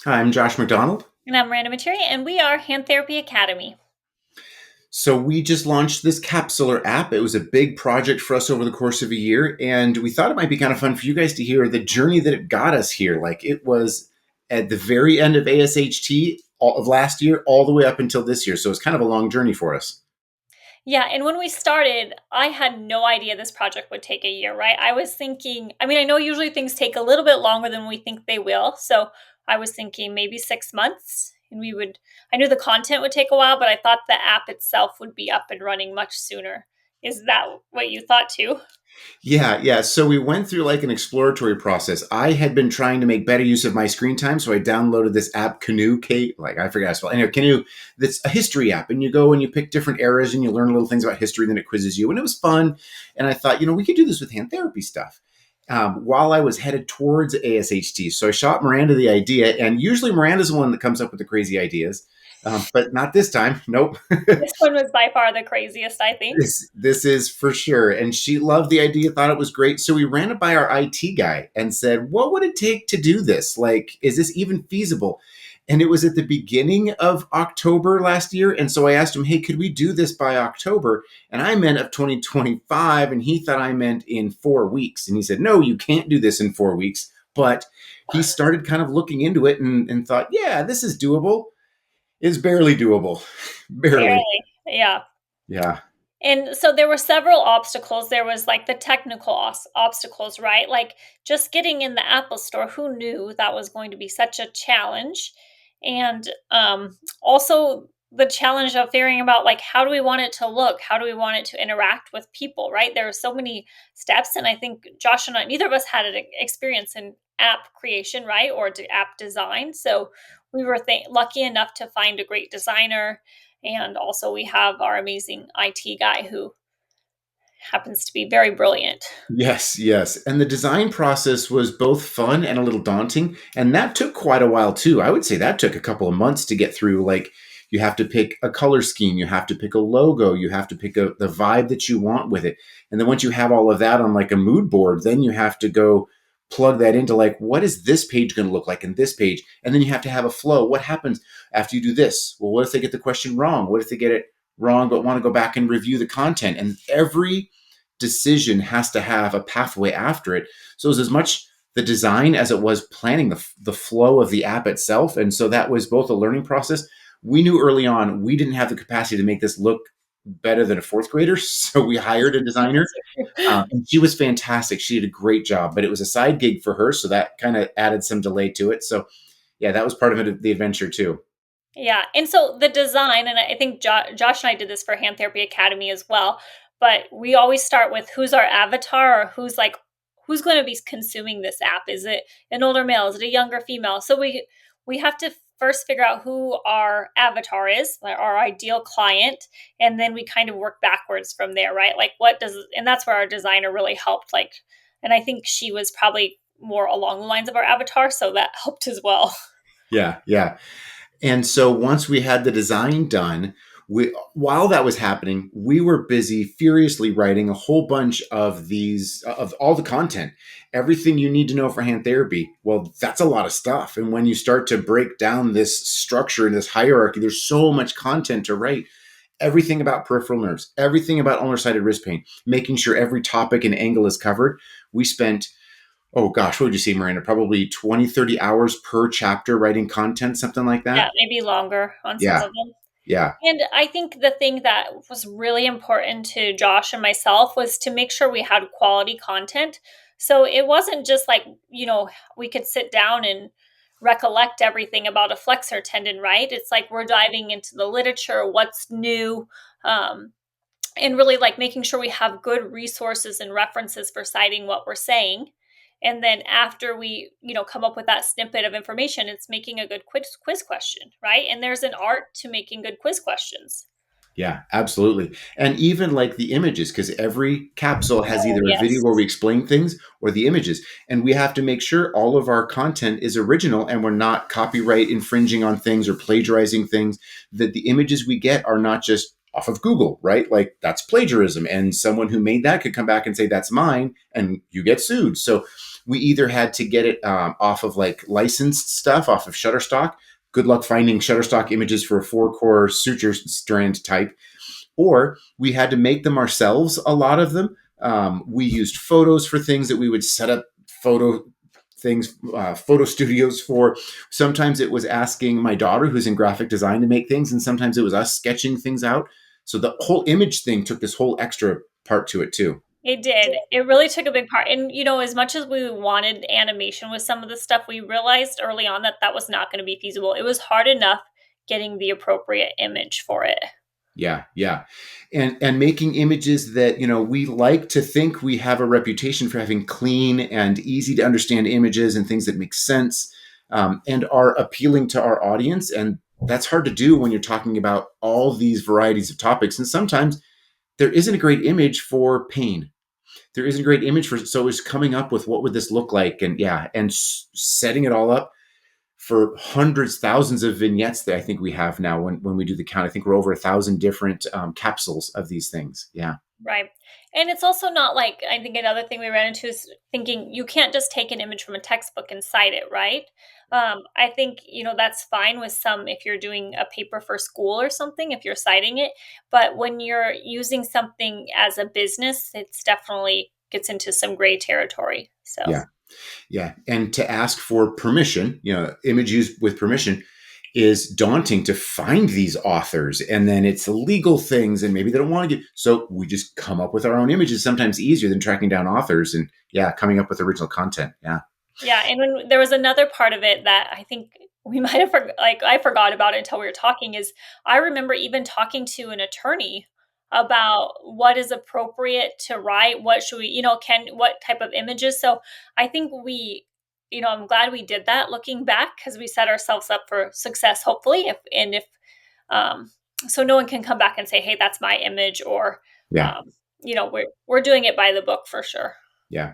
Hi, I'm Josh McDonald. And I'm Miranda, and we are Hand Therapy Academy. So we just launched this Capsular app. It was a big project for us over the course of a year, and we thought it might be kind of fun for you guys to hear the journey that it got us here. Like it was at the very end of ASHT of last year, all the way up until this year. So it's kind of a long journey for us. Yeah, and when we started, I had no idea this project would take a year, right? I was thinking, I know usually things take a little bit longer than we think they will. So I was thinking maybe 6 months, and I knew the content would take a while, but I thought the app itself would be up and running much sooner. Is that what you thought too? Yeah. So we went through like an exploratory process. I had been trying to make better use of my screen time, so I downloaded this app, Canoe, like I forgot how to spell. Anyway, Canoe. That's a history app, and you go and you pick different eras, and you learn little things about history. And then it quizzes you, and it was fun. And I thought, we could do this with hand therapy stuff. While I was headed towards ASHT, so I shot Miranda the idea, and usually Miranda's the one that comes up with the crazy ideas, but not this time. Nope. This one was by far the craziest, I think. This is for sure. And she loved the idea, thought it was great. So we ran it by our IT guy and said, what would it take to do this? Like, is this even feasible? And it was at the beginning of October last year. And so I asked him, hey, could we do this by October? And I meant of 2025. And he thought I meant in 4 weeks. And he said, no, you can't do this in 4 weeks. But he started kind of looking into it and thought, yeah, this is doable. It's barely doable. Barely. Barely. Yeah. Yeah. And so there were several obstacles. There was like the technical obstacles, right? Like just getting in the Apple Store. Who knew that was going to be such a challenge? And also the challenge of figuring about like how do we want it to look? How do we want it to interact with people, right? There are so many steps, and I think Josh and I, neither of us had an experience in app creation, right, or app design. So we were lucky enough to find a great designer, and also we have our amazing IT guy who happens to be very brilliant. Yes. And the design process was both fun and a little daunting. And that took quite a while too. I would say that took a couple of months to get through. Like you have to pick a color scheme, you have to pick a logo, you have to pick the vibe that you want with it. And then once you have all of that on like a mood board, then you have to go plug that into like, what is this page going to look like in this page? And then you have to have a flow. What happens after you do this? Well, what if they get the question wrong? What if they get it wrong, but want to go back and review the content? And every decision has to have a pathway after it. So it was as much the design as it was planning the flow of the app itself. And so that was both a learning process. We knew early on we didn't have the capacity to make this look better than a fourth grader. So we hired a designer, and she was fantastic. She did a great job, but it was a side gig for her. So that kind of added some delay to it. So yeah, that was part of it, the adventure too. Yeah. And so the design, and I think Josh and I did this for Hand Therapy Academy as well, but we always start with who's our avatar, or who's going to be consuming this app. Is it an older male? Is it a younger female? So we have to first figure out who our avatar is, our ideal client, and then we kind of work backwards from there, right? Like and that's where our designer really helped. Like, and I think she was probably more along the lines of our avatar, so that helped as well. Yeah. And so once we had the design done, while that was happening, we were busy furiously writing a whole bunch of of all the content, everything you need to know for hand therapy. Well, that's a lot of stuff. And when you start to break down this structure and this hierarchy, there's so much content to write. Everything about peripheral nerves, everything about ulnar-sided wrist pain, making sure every topic and angle is covered. We spent, oh gosh, what would you say, Miranda? Probably 20, 30 hours per chapter writing content, something like Yeah, that. maybe longer on some Yeah. of them. Yeah. And I think the thing that was really important to Josh and myself was to make sure we had quality content. So it wasn't just like, we could sit down and recollect everything about a flexor tendon, right? It's like we're diving into the literature, what's new, um, and really like making sure we have good resources and references for citing what we're saying. And then after we come up with that snippet of information, it's making a good quiz question, right? And there's an art to making good quiz questions. Yeah, absolutely. And even like the images, because every capsule has Oh, either a video where yes. we explain things or the images. And we have to make sure all of our content is original and we're not copyright infringing on things or plagiarizing things, that the images we get are not just off of Google, right? Like that's plagiarism. And someone who made that could come back and say, that's mine, and you get sued. So we either had to get it off of like licensed stuff, off of Shutterstock. Good luck finding Shutterstock images for a 4-core suture strand type, or we had to make them ourselves. A lot of them, we used photos for things that we would set up photo things, photo studios for. Sometimes it was asking my daughter, who's in graphic design, to make things, and sometimes it was us sketching things out. So the whole image thing took this whole extra part to it too. It did. It really took a big part. And, as much as we wanted animation with some of the stuff, we realized early on that that was not going to be feasible. It was hard enough getting the appropriate image for it. Yeah, yeah. And making images that, we like to think we have a reputation for having clean and easy to understand images and things that make sense, and are appealing to our audience. And that's hard to do when you're talking about all these varieties of topics. And sometimes there isn't a great image for pain. There isn't a great image for, so it's coming up with what would this look like, and yeah, and setting it all up for hundreds, thousands of vignettes that I think we have now. When we do the count, I think we're over 1,000 different capsules of these things. Yeah, Right. And it's also not like, I think another thing we ran into is thinking you can't just take an image from a textbook and cite it, right? I think, that's fine with some if you're doing a paper for school or something, if you're citing it. But when you're using something as a business, it's definitely gets into some gray territory. So, yeah, yeah. And to ask for permission, image use with permission is daunting to find these authors. And then it's legal things, and maybe they don't want to get, so we just come up with our own images, sometimes easier than tracking down authors and yeah, coming up with original content. Yeah. yeah, and when there was another part of it that I think we might have like I forgot about it until we were talking is I remember even talking to an attorney about what is appropriate to write, what should we, what type of images. So I think I'm glad we did that looking back because we set ourselves up for success, hopefully. If um, so no one can come back and say, hey, that's my image, or Yeah. um, we're doing it by the book for sure. Yeah.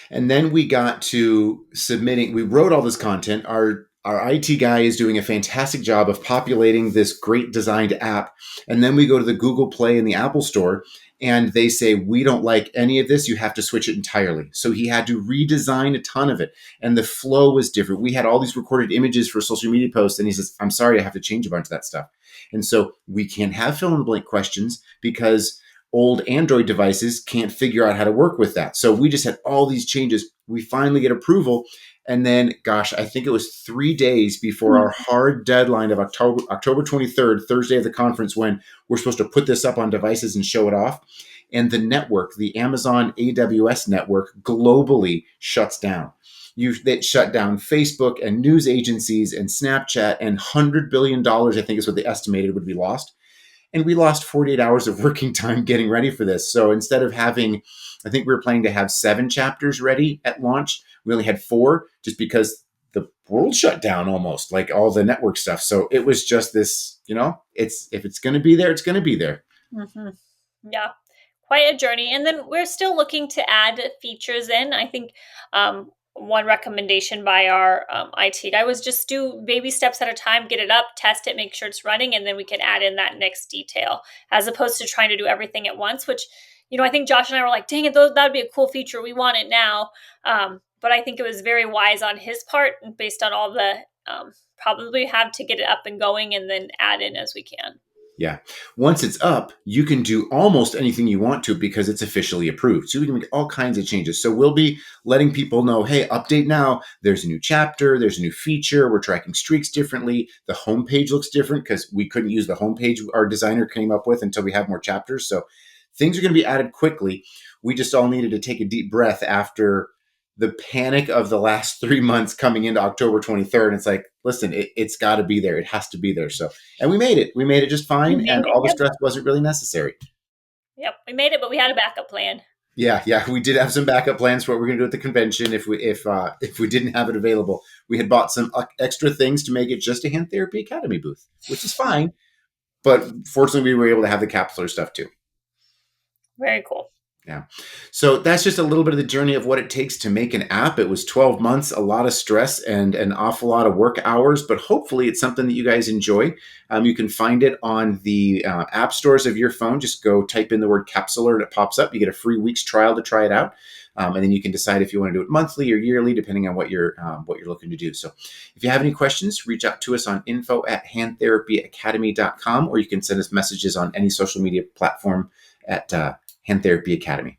And then we got to submitting. We wrote all this content. Our IT guy is doing a fantastic job of populating this great designed app. And then we go to the Google Play and the Apple Store, and they say, we don't like any of this. You have to switch it entirely. So he had to redesign a ton of it. And the flow was different. We had all these recorded images for social media posts. And he says, I'm sorry, I have to change a bunch of that stuff. And so we can't have fill in the blank questions because old Android devices can't figure out how to work with that. So we just had all these changes. We finally get approval. And then, gosh, I think it was 3 days before our hard deadline of October 23rd, Thursday of the conference, when we're supposed to put this up on devices and show it off. And the network, the Amazon AWS network, globally shuts down. That shut down Facebook and news agencies and Snapchat, and $100 billion, I think is what they estimated would be lost. And we lost 48 hours of working time getting ready for this. So instead of having, I think we were planning to have 7 chapters ready at launch, we only had 4, just because the world shut down almost, like all the network stuff. So it was just this, if it's going to be there, it's going to be there. Mm-hmm. Yeah, quite a journey. And then we're still looking to add features in. I think one recommendation by our IT guy was just do baby steps at a time, get it up, test it, make sure it's running, and then we can add in that next detail, as opposed to trying to do everything at once, which, I think Josh and I were like, dang it, that'd be a cool feature. We want it now. But I think it was very wise on his part, based on all the probably have to get it up and going and then add in as we can. Yeah. Once it's up, you can do almost anything you want to because it's officially approved. So we can make all kinds of changes. So we'll be letting people know, hey, update now. There's a new chapter. There's a new feature. We're tracking streaks differently. The homepage looks different because we couldn't use the homepage our designer came up with until we have more chapters. So things are going to be added quickly. We just all needed to take a deep breath after the panic of the last 3 months coming into October 23rd. And it's like, listen, it's got to be there. It has to be there. So, and we made it. We made it just fine. And all the stress wasn't really necessary. Yep, we made it, but we had a backup plan. Yeah, we did have some backup plans for what we're going to do at the convention if we didn't have it available. We had bought some extra things to make it just a Hand Therapy Academy booth, which is fine. But fortunately, we were able to have the capsular stuff too. Very cool. Yeah. So that's just a little bit of the journey of what it takes to make an app. It was 12 months, a lot of stress, and an awful lot of work hours, but hopefully it's something that you guys enjoy. You can find it on the app stores of your phone. Just go type in the word Capsular and it pops up. You get a free week's trial to try it out. And then you can decide if you want to do it monthly or yearly, depending on what you're looking to do. So if you have any questions, reach out to us on info@handtherapyacademy.com, or you can send us messages on any social media platform at Hand Therapy Academy.